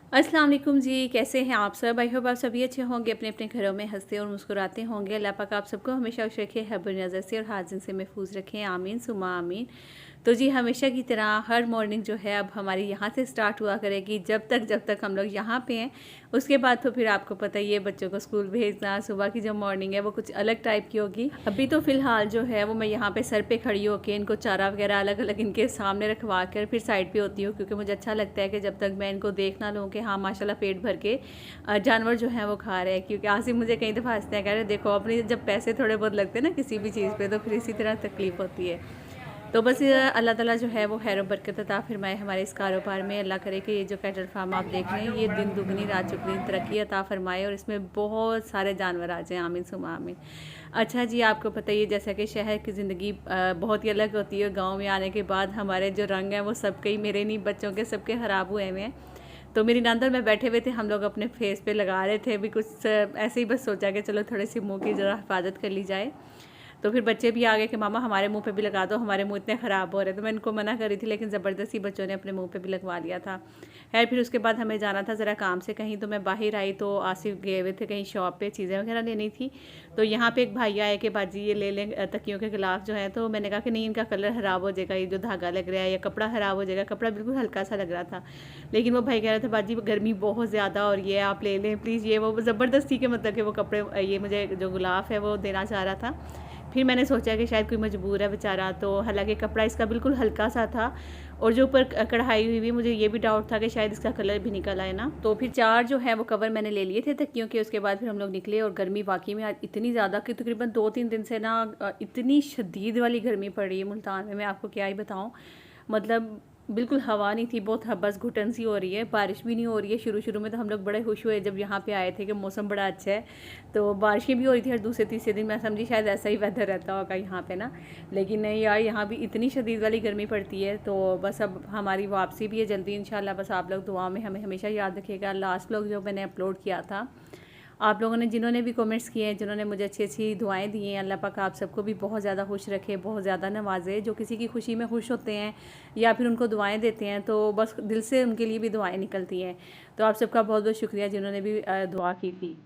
अस्सलाम वालेकुम जी, कैसे हैं आप सब? आई होप आप सभी अच्छे होंगे, अपने अपने घरों में हंसते और मुस्कुराते होंगे। अल्लाह पाक आप सबको हमेशा खुश रखे, हर बुरी नज़र से और हाजिन से महफूज रखें, आमीन सुमा आमीन। तो जी हमेशा की तरह हर मॉर्निंग जो है अब हमारी यहाँ से स्टार्ट हुआ करेगी, जब तक हम लोग यहाँ पे हैं। उसके बाद तो फिर आपको पता ही है, बच्चों को स्कूल भेजना, सुबह की जो मॉर्निंग है वो कुछ अलग टाइप की होगी। अभी तो फ़िलहाल जो है वो मैं यहाँ पे सर पे खड़ी होकर इनको चारा वगैरह अलग अलग इनके सामने रखवा कर फिर साइड पे होती हूँ, क्योंकि मुझे अच्छा लगता है कि जब तक मैं इनको देख ना लूँ कि हाँ माशाल्लाह पेट भर के जानवर जो हैं वो खा रहे हैं। क्योंकि आसिफ मुझे कई दफ़ा हंसते हैं, कह रहे देखो अपनी जब पैसे थोड़े बहुत लगते हैं ना किसी भी चीज़ पे, तो फिर इसी तरह तकलीफ़ होती है। तो बस अल्लाह ताला जो है वो खैर बरकत अता फरमाए हमारे इस कारोबार में। अल्लाह करे कि ये जो कैटल फार्म आप देख रहे हैं ये दिन दुगनी रात चुगनी तरक्की अता फरमाए और इसमें बहुत सारे जानवर आ जाएँ, आमीन सुमा आमीन। अच्छा जी, आपको पता ही है जैसा कि शहर की ज़िंदगी बहुत ही अलग होती है। गाँव में आने के बाद हमारे जो रंग हैं वो सबके ही, मेरे नहीं बच्चों के सबके ख़राब हुए हुए हैं। तो मेरी नंदर में बैठे हुए थे, हम लोग अपने फेस पे लगा रहे थे अभी कुछ ऐसे ही, बस सोचा कि चलो थोड़ी सी मुँह की ज़रा हिफाजत कर ली जाए। तो फिर बच्चे भी आ गए कि मामा हमारे मुंह पे भी लगा दो, हमारे मुंह इतने ख़राब हो रहे हैं। तो मैं इनको मना कर रही थी, लेकिन ज़बरदस्ती बच्चों ने अपने मुंह पे भी लगवा लिया था। खैर फिर उसके बाद हमें जाना था ज़रा काम से कहीं, तो मैं बाहर आई तो आसिफ गए हुए थे कहीं शॉप पे, चीज़ें वगैरह लेनी थी। तो यहाँ पे एक भाई आए कि बाजी ये ले लें तकियों के गिलाफ जो है। तो मैंने कहा कि नहीं, इनका कलर ख़राब हो जाएगा, ये जो धागा लग रहा है या कपड़ा ख़राब हो जाएगा। कपड़ा बिल्कुल हल्का सा लग रहा था, लेकिन वो भाई कह रहे थे बाजी गर्मी बहुत ज़्यादा और ये आप ले लें प्लीज़। ये वो ज़बरदस्ती के मतलब कि वो कपड़े, ये मुझे जो गुलाफ है वो देना चाह रहा था। फिर मैंने सोचा कि शायद कोई मजबूर है बेचारा, तो हालांकि कपड़ा इसका बिल्कुल हल्का सा था और जो ऊपर कढ़ाई हुई हुई, मुझे ये भी डाउट था कि शायद इसका कलर भी निकल आए ना। तो फिर 4 जो है वो कवर मैंने ले लिए थे तकियों के। उसके बाद फिर हम लोग निकले और गर्मी वाकई में आज इतनी ज़्यादा कि तकरीबन 2-3 दिन से ना इतनी शदीद वाली गर्मी पड़ रही है मुल्तान में, मैं आपको क्या ही बताऊँ। मतलब बिल्कुल हवा नहीं थी, बहुत बस घुटन सी हो रही है, बारिश भी नहीं हो रही है। शुरू शुरू में तो हम लोग बड़े खुश हुए जब यहाँ पे आए थे कि मौसम बड़ा अच्छा है, तो बारिशें भी हो रही थी हर दूसरे तीसरे दिन। मैं समझी शायद ऐसा ही वेदर रहता होगा यहाँ पे ना, लेकिन नहीं यार, यहाँ भी इतनी शदीद वाली गर्मी पड़ती है। तो बस अब हमारी वापसी भी है जल्दी इंशाल्लाह। बस आप लोग दुआ में हमें हमेशा याद रखिएगा। लास्ट व्लॉग जो मैंने अपलोड किया था, आप लोगों ने जिन्होंने भी कमेंट्स किए हैं, जिन्होंने मुझे अच्छी अच्छी दुआएं दी हैं, अल्लाह पाक आप सबको भी बहुत ज़्यादा खुश रखे, बहुत ज़्यादा नवाजे। जो किसी की खुशी में खुश होते हैं या फिर उनको दुआएं देते हैं, तो बस दिल से उनके लिए भी दुआएं निकलती हैं। तो आप सबका बहुत बहुत शुक्रिया जिन्होंने भी दुआ की थी।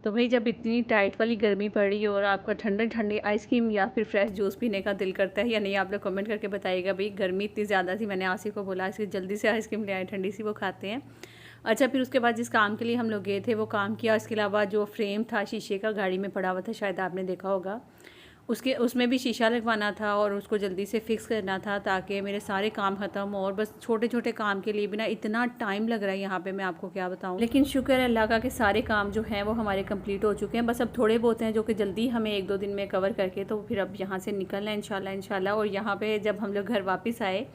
तो भाई जब इतनी टाइट वाली गर्मी पड़ रही हो और आपका ठंडी ठंडी आइसक्रीम या फिर फ्रेश जूस पीने का दिल करता है या नहीं, आप लोग कमेंट करके बताइएगा। भाई गर्मी इतनी ज़्यादा थी, मैंने आसिफ को बोला इसकी जल्दी से आइसक्रीम ले आए, ठंडी सी वो खाते हैं। अच्छा, फिर उसके बाद जिस काम के लिए हम लोग गए थे वो काम किया। इसके अलावा जो फ्रेम था शीशे का गाड़ी में पड़ा हुआ था, शायद आपने देखा होगा, उसके उसमें भी शीशा लगवाना था और उसको जल्दी से फिक्स करना था ताकि मेरे सारे काम ख़त्म हो। और बस छोटे छोटे काम के लिए भी ना इतना टाइम लग रहा है यहाँ पे, मैं आपको क्या बताऊँ। लेकिन शुक्र है अल्लाह का कि सारे काम जो हैं वो हमारे कंप्लीट हो चुके हैं। बस अब थोड़े बहुत हैं जो कि जल्दी हमें 1-2 दिन में कवर करके तो फिर अब यहाँ से निकलना है इंशाल्लाह इंशाल्लाह। और यहाँ पर जब हम लोग घर वापस आए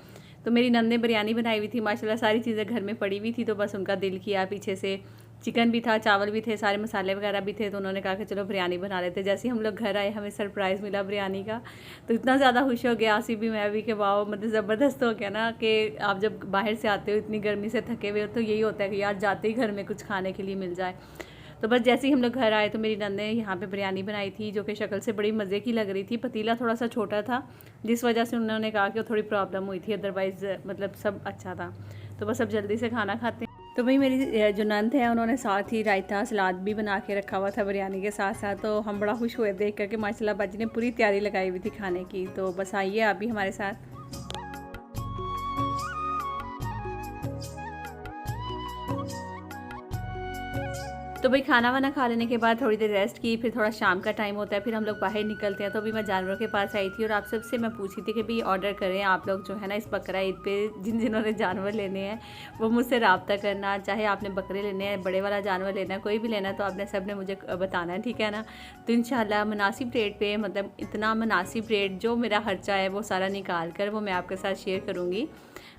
तो मेरी नंद ने बिरयानी बनाई हुई थी माशाल्लाह, सारी चीज़ें घर में पड़ी हुई थी। तो बस उनका दिल किया, पीछे से चिकन भी था, चावल भी थे, सारे मसाले वगैरह भी थे, तो उन्होंने कहा कि चलो बिरयानी बना लेते। जैसे ही हम लोग घर आए हमें सरप्राइज़ मिला बिरयानी का, तो इतना ज़्यादा खुश हो गया आसिफ भी मैं भी कि वाह, मतलब ज़बरदस्त हो गया ना कि आप जब बाहर से आते हो इतनी गर्मी से थके हुए हो तो यही होता है कि यार जाते ही घर में कुछ खाने के लिए मिल जाए। तो बस जैसे ही हम लोग घर आए तो मेरी नंद ने यहाँ पे बिरयानी बनाई थी, जो कि शक्ल से बड़ी मज़े की लग रही थी। पतीला थोड़ा सा छोटा था जिस वजह से उन्होंने कहा कि वो थोड़ी प्रॉब्लम हुई थी, अदरवाइज़ मतलब सब अच्छा था। तो बस अब जल्दी से खाना खाते हैं। तो भाई मेरी जो नंद है उन्होंने साथ ही रायता सलाद भी बना के रखा हुआ था बिरयानी के साथ साथ। तो हम बड़ा खुश हुए देख कर के माशाल्लाह बाजी ने पूरी तैयारी लगाई हुई थी खाने की। तो बस आइए आप भी हमारे साथ। तो भाई खाना वाना खा लेने के बाद थोड़ी देर रेस्ट की, फिर थोड़ा शाम का टाइम होता है, फिर हम लोग बाहर निकलते हैं। तो अभी मैं जानवरों के पास आई थी और आप सबसे मैं पूछी थी कि भाई ऑर्डर करें आप लोग जो है ना इस बकरा ईद पे, जिन्होंने जानवर लेने हैं वो मुझसे रब्ता करना, चाहे आपने बकरे लेने हैं, बड़े वाला जानवर लेना है, कोई भी लेना है, तो आपने सब ने मुझे बताना है, ठीक है ना। तो इंशाल्लाह मुनासिब रेट पे, मतलब इतना मुनासिब रेट जो मेरा खर्चा है वो सारा निकाल कर वो मैं आपके साथ शेयर करूँगी।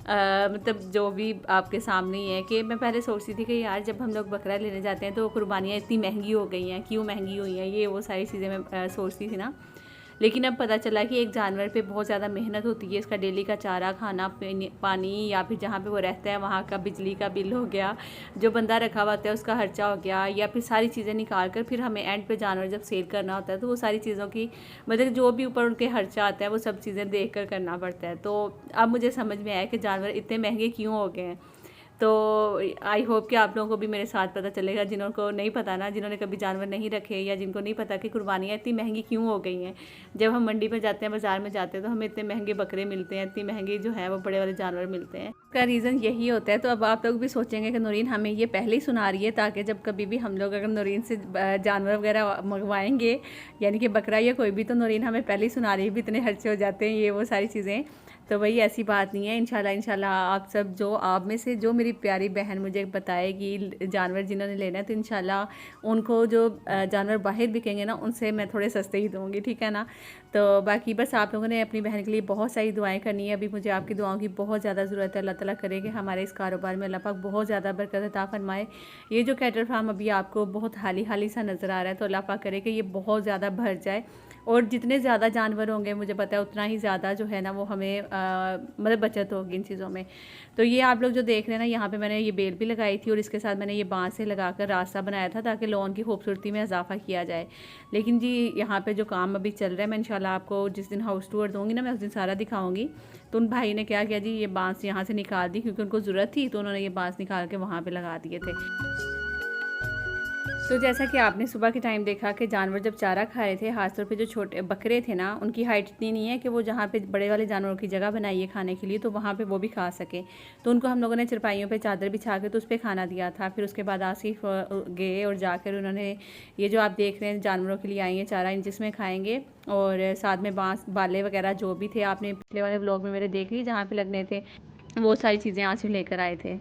मतलब जो भी आपके सामने ही है कि मैं पहले सोचती थी कि यार जब हम लोग बकरा लेने जाते हैं तो कुर्बानियाँ इतनी महंगी हो गई हैं, क्यों महंगी हुई हैं, ये वो सारी चीज़ें मैं सोचती थी ना। लेकिन अब पता चला कि एक जानवर पे बहुत ज़्यादा मेहनत होती है, इसका डेली का चारा, खाना, पानी, या फिर जहाँ पे वो रहता है वहाँ का बिजली का बिल हो गया, जो बंदा रखा हुआ होता है उसका खर्चा हो गया, या फिर सारी चीज़ें निकाल कर फिर हमें एंड पे जानवर जब सेल करना होता है तो वो सारी चीज़ों की, मतलब जो भी ऊपर उनके खर्चा आता है वो सब चीज़ें देख कर करना पड़ता है। तो अब मुझे समझ में आया कि जानवर इतने महंगे क्यों हो गए हैं। तो आई होप कि आप लोगों को भी मेरे साथ पता चलेगा, जिनको नहीं पता ना, जिन्होंने कभी जानवर नहीं रखे, या जिनको नहीं पता कि कुर्बानियाँ इतनी महंगी क्यों हो गई हैं। जब हम मंडी में जाते हैं, बाज़ार में जाते हैं, तो हमें इतने महंगे बकरे मिलते हैं, इतनी महंगी जो है वो बड़े वाले जानवर मिलते हैं। इसका रीज़न यही होता है। तो अब आप लोग भी सोचेंगे कि नूरीन हमें ये पहले ही सुना रही है, ताकि जब कभी भी हम लोग अगर नूरीन से जानवर वगैरह मंगवाएंगे, यानी कि बकरा या कोई भी, तो नूरीन हमें पहले ही सुना रही है भी इतने खर्चे हो जाते हैं, ये वो सारी चीज़ें। तो वही ऐसी बात नहीं है। इंशाल्लाह आप सब, जो आप में से जो मेरी प्यारी बहन मुझे बताएगी जानवर जिन्होंने लेना है, तो इंशाल्लाह उनको जो जानवर बाहर बिकेंगे ना उनसे मैं थोड़े सस्ते ही दूँगी, ठीक है ना। तो बाकी बस आप लोगों ने अपनी बहन के लिए बहुत सारी दुआएं करनी है। अभी मुझे आपकी दुआओं की बहुत ज़्यादा ज़रूरत है। अल्लाह ताला करे कि हमारे इस कारोबार में अल्लाह पाक बहुत ज़्यादा बरकत अता फरमाए। ये जो कैटल फार्म अभी आपको बहुत हाली हाली सा नज़र आ रहा है, तो अल्लाह पाक करे कि ये बहुत ज़्यादा भर जाए, और जितने ज़्यादा जानवर होंगे मुझे पता है उतना ही ज़्यादा जो है ना वो हमें मतलब बचत होगी इन चीज़ों में। तो ये आप लोग जो देख रहे हैं ना, यहाँ पे मैंने ये बेल भी लगाई थी, और इसके साथ मैंने ये बांस से लगाकर रास्ता बनाया था ताकि लॉन की खूबसूरती में इजाफा किया जाए। लेकिन जी यहाँ पे जो काम अभी चल रहा है, मैं इंशाल्लाह आपको जिस दिन हाउस टूर दूँगी ना, मैं उस दिन सारा दिखाऊँगी। तो उन भाई ने क्या किया जी, ये बांस यहाँ से निकाल दी, क्योंकि उनको ज़रूरत थी, तो उन्होंने ये बांस निकाल के वहाँ पर लगा दिए थे। तो जैसा कि आपने सुबह के टाइम देखा कि जानवर जब चारा खा रहे थे, खासतौर पे जो छोटे बकरे थे ना, उनकी हाइट इतनी नहीं है कि वो जहाँ पे बड़े वाले जानवरों की जगह बनाई है खाने के लिए, तो वहाँ पे वो भी खा सके। तो उनको हम लोगों ने चारपाइयों पे चादर बिछा के तो उस पर खाना दिया था। फिर उसके बाद आसिफ गए और जाकर उन्होंने ये जो आप देख रहे हैं जानवरों के लिए आई है चारा, जिसमें खाएँगे, और साथ में बाँस बाले वगैरह जो भी थे, आपने पिछले वाले व्लॉग में मेरे देख ली जहाँ पर लगने थे, वो सारी चीज़ें आसिफ लेकर आए थे।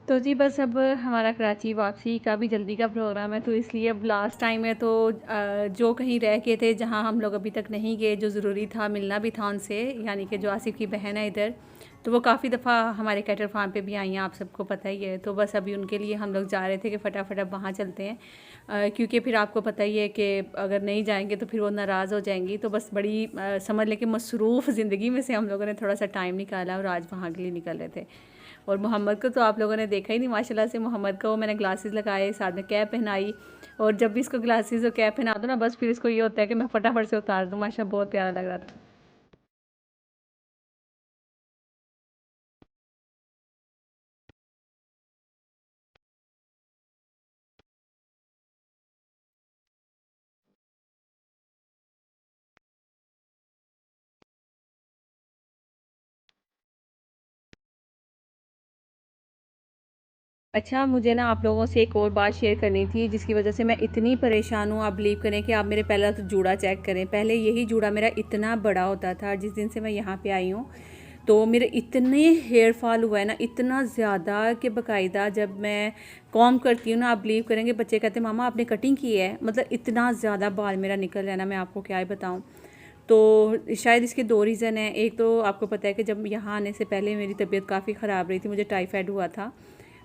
तो जी बस अब हमारा कराची वापसी का भी जल्दी का प्रोग्राम है, तो इसलिए अब लास्ट टाइम है, तो जो कहीं रह के थे, जहाँ हम लोग अभी तक नहीं गए, जो ज़रूरी था मिलना भी था उनसे, यानी कि जो आसिफ की बहन है इधर, तो वो काफ़ी दफ़ा हमारे कैटल फार्म पे भी आई हैं, आप सबको पता ही है। तो बस अभी उनके लिए हम लोग जा रहे थे कि फटाफट अब वहाँ चलते हैं, क्योंकि फिर आपको पता ही है कि अगर नहीं जाएंगे तो फिर वो नाराज़ हो जाएंगी। तो बस बड़ी समझ लें कि मसरूफ़ ज़िंदगी में से हम लोगों ने थोड़ा सा टाइम निकाला और आज वहाँ के लिए निकल रहे थे। और मोहम्मद को तो आप लोगों ने देखा ही नहीं, माशाल्लाह से मोहम्मद को मैंने ग्लासेस लगाए, साथ में कैप पहनाई, और जब भी इसको ग्लासेस और कैप पहना दो ना, बस फिर इसको ये होता है कि मैं फटाफट से उतार दूँ। माशा बहुत प्यारा लग रहा था। अच्छा, मुझे ना आप लोगों से एक और बात शेयर करनी थी, जिसकी वजह से मैं इतनी परेशान हूँ। आप बिलीव करें कि आप मेरे पहला तो जूड़ा चेक करें, पहले यही जूड़ा मेरा इतना बड़ा होता था, जिस दिन से मैं यहाँ पे आई हूँ तो मेरे इतने हेयर फॉल हुआ है ना, इतना ज़्यादा कि बाकायदा जब मैं कॉम करती हूँ ना, आप बिलीव करेंगे बच्चे कहते हैं मामा आपने कटिंग की है, मतलब इतना ज़्यादा बाल मेरा निकल रहा है ना, मैं आपको क्या ही बताऊँ। तो शायद इसके दो रीज़न हैं। एक तो आपको पता है कि जब यहाँ आने से पहले मेरी तबीयत काफ़ी ख़राब रही थी, मुझे टाइफाइड हुआ था,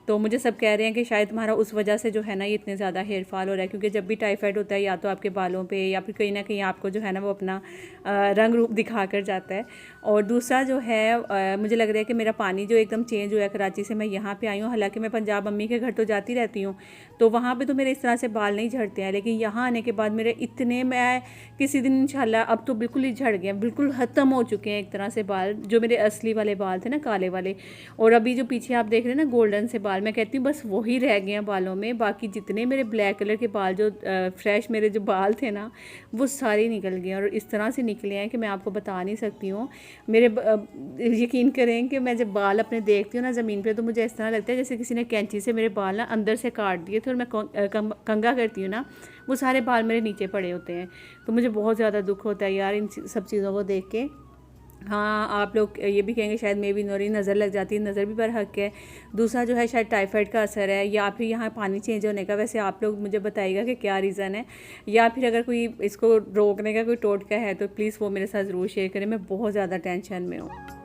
तो मुझे सब कह रहे हैं कि शायद तुम्हारा उस वजह से जो है ना ये इतने ज़्यादा हेयर फॉल हो रहा है, क्योंकि जब भी टाइफाइड होता है या तो आपके बालों पे या फिर कहीं ना कहीं आपको जो है ना वो अपना रंग रूप दिखा कर जाता है। और दूसरा जो है मुझे लग रहा है कि मेरा पानी जो एकदम चेंज हुआ है कराची से मैं यहाँ पे आई हूँ। हालांकि मैं पंजाब मम्मी के घर तो जाती रहती हूँ, तो वहाँ पे तो मेरे इस तरह से बाल नहीं झड़ते हैं, लेकिन यहाँ आने के बाद मेरे इतने, मैं किसी दिन इंशाल्लाह अब तो बिल्कुल ही झड़ गए, बिल्कुल ख़त्म हो चुके हैं एक तरह से बाल, जो मेरे असली वाले बाल थे ना काले वाले। और अभी जो पीछे आप देख रहे हैं ना गोल्डन से बाल, मैं कहती हूँ बस वही रह गए हैं बालों में। बाकी जितने मेरे ब्लैक कलर के बाल जो फ्रेश मेरे जो बाल थे ना वो सारे निकल गए और इस तरह से निकले हैं कि मैं आपको बता नहीं सकती हूँ। मेरे यकीन करें कि मैं जब बाल अपने देखती हूँ ना ज़मीन पे, तो मुझे इस तरह लगता है जैसे किसी ने कैंची से मेरे बाल ना अंदर से काट दिए थे और मैं कंघा करती हूँ ना, वो सारे बाल मेरे नीचे पड़े होते हैं। तो मुझे बहुत ज़्यादा दुख होता है यार इन सब चीज़ों को देख के। हाँ, आप लोग ये भी कहेंगे शायद मे भी नूरी नज़र लग जाती है, नज़र भी बरहक है। दूसरा जो है शायद टाइफाइड का असर है या फिर यहाँ पानी चेंज होने का। वैसे आप लोग मुझे बताइएगा कि क्या रीज़न है, या फिर अगर कोई इसको रोकने का कोई टोटका है तो प्लीज़ वो मेरे साथ ज़रूर शेयर करें। मैं बहुत ज़्यादा टेंशन में हूँ।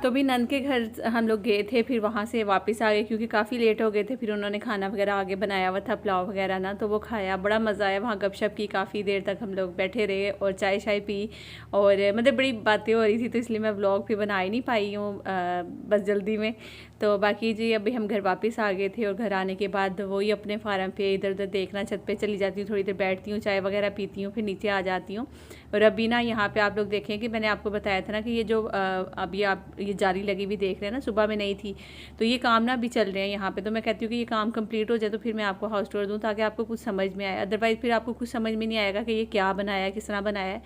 तो भी नंद के घर हम लोग गए थे, फिर वहाँ से वापस आ गए क्योंकि काफ़ी लेट हो गए थे। फिर उन्होंने खाना वगैरह आगे बनाया हुआ था, पुलाव वगैरह ना, तो वो खाया, बड़ा मज़ा आया। वहाँ गपशप की, काफ़ी देर तक हम लोग बैठे रहे और चाय शाय पी और मतलब बड़ी बातें हो रही थी, तो इसलिए मैं व्लॉग भी बना ही नहीं पाई हूँ बस जल्दी में। तो बाकी जी अभी हम घर वापस आ गए थे और घर आने के बाद वही अपने फार्म पे इधर उधर देखना, छत पे चली जाती हूँ, थोड़ी देर बैठती हूँ, चाय वगैरह पीती हूँ, फिर नीचे आ जाती हूँ। और अभी ना यहाँ पे आप लोग देखें कि मैंने आपको बताया था ना कि ये जो अभी आप ये जाली लगी हुई देख रहे हैं ना, सुबह में नहीं थी, तो ये काम ना अभी चल रहे हैं यहाँ पे। तो मैं कहती हूँ कि ये काम कंप्लीट हो जाए तो फिर मैं आपको हाउस टूर दूँ, ताकि आपको कुछ समझ में आए। अदरवाइज़ फिर आपको कुछ समझ में नहीं आएगा कि ये क्या बनाया है, किस तरह बनाया है।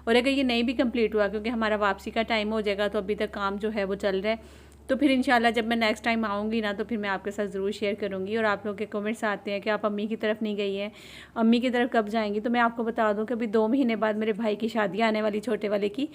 और अगर ये नहीं भी कंप्लीट हुआ, क्योंकि हमारा वापसी का टाइम हो जाएगा, तो अभी तक काम जो है वो चल रहा है। तो फिर इंशाल्लाह जब मैं नेक्स्ट टाइम आऊँगी ना, तो फिर मैं आपके साथ ज़रूर शेयर करूँगी। और आप लोगों के कमेंट्स आते हैं कि आप अम्मी की तरफ नहीं गई हैं, अम्मी की तरफ कब जाएंगी। तो मैं आपको बता दूँ कि अभी 2 महीने बाद मेरे भाई की शादी आने वाली, छोटे वाले की,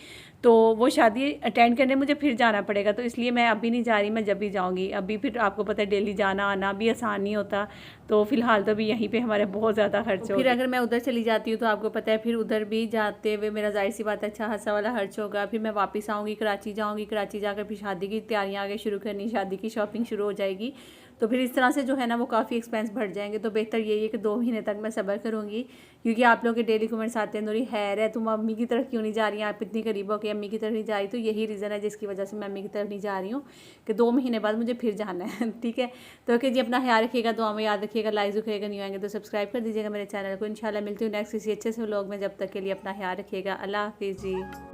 तो वो शादी अटेंड करने मुझे फिर जाना पड़ेगा। तो इसलिए मैं अभी नहीं जा रही, मैं जब भी जाऊँगी। अभी फिर आपको पता है डेली जाना आना भी आसान नहीं होता, तो फिलहाल तो अभी यहीं पर हमारे बहुत ज़्यादा खर्च हो। फिर अगर मैं उधर चली जाती हूँ तो आपको पता है फिर उधर भी जाते हुए मेरा जाहिर सी बात है अच्छा खासा वाला खर्च होगा। फिर मैं वापस आऊँगी, कराची जाऊँगी, कराची जाकर फिर शादी की तैयारियाँ आगे शुरू करनी, शादी की शॉपिंग शुरू हो जाएगी। तो फिर इस तरह से जो है ना वो काफ़ी एक्सपेंस बढ़ जाएंगे। तो बेहतर यही है कि 2 महीने तक मैं सब्र करूँगी, क्योंकि आप लोगों के डेली कमेंट्स आते हैं, नूरी हैर है तुम अम्मी की तरफ क्यों नहीं जा रही हैं, आप इतनी करीब हो कि अम्मी की तरफ नहीं जा रही। तो यही रीज़न है जिसकी वजह से मैं अम्मी की तरफ नहीं जा रही हूँ, कि 2 महीने बाद मुझे फिर जाना है। ठीक है, तो ओके जी, अपना ख्याल रखिएगा, दुआ में याद रखिएगा, लाइक रखिएगा, नहीं आएंगे तो सब्सक्राइब कर दीजिएगा मेरे चैनल को। इंशाल्लाह मिलती हूँ नेक्स्ट किसी अच्छे से व्लॉग में। जब तक के लिए अपना ख्याल रखिएगा, अल्लाह हाफिज़ जी।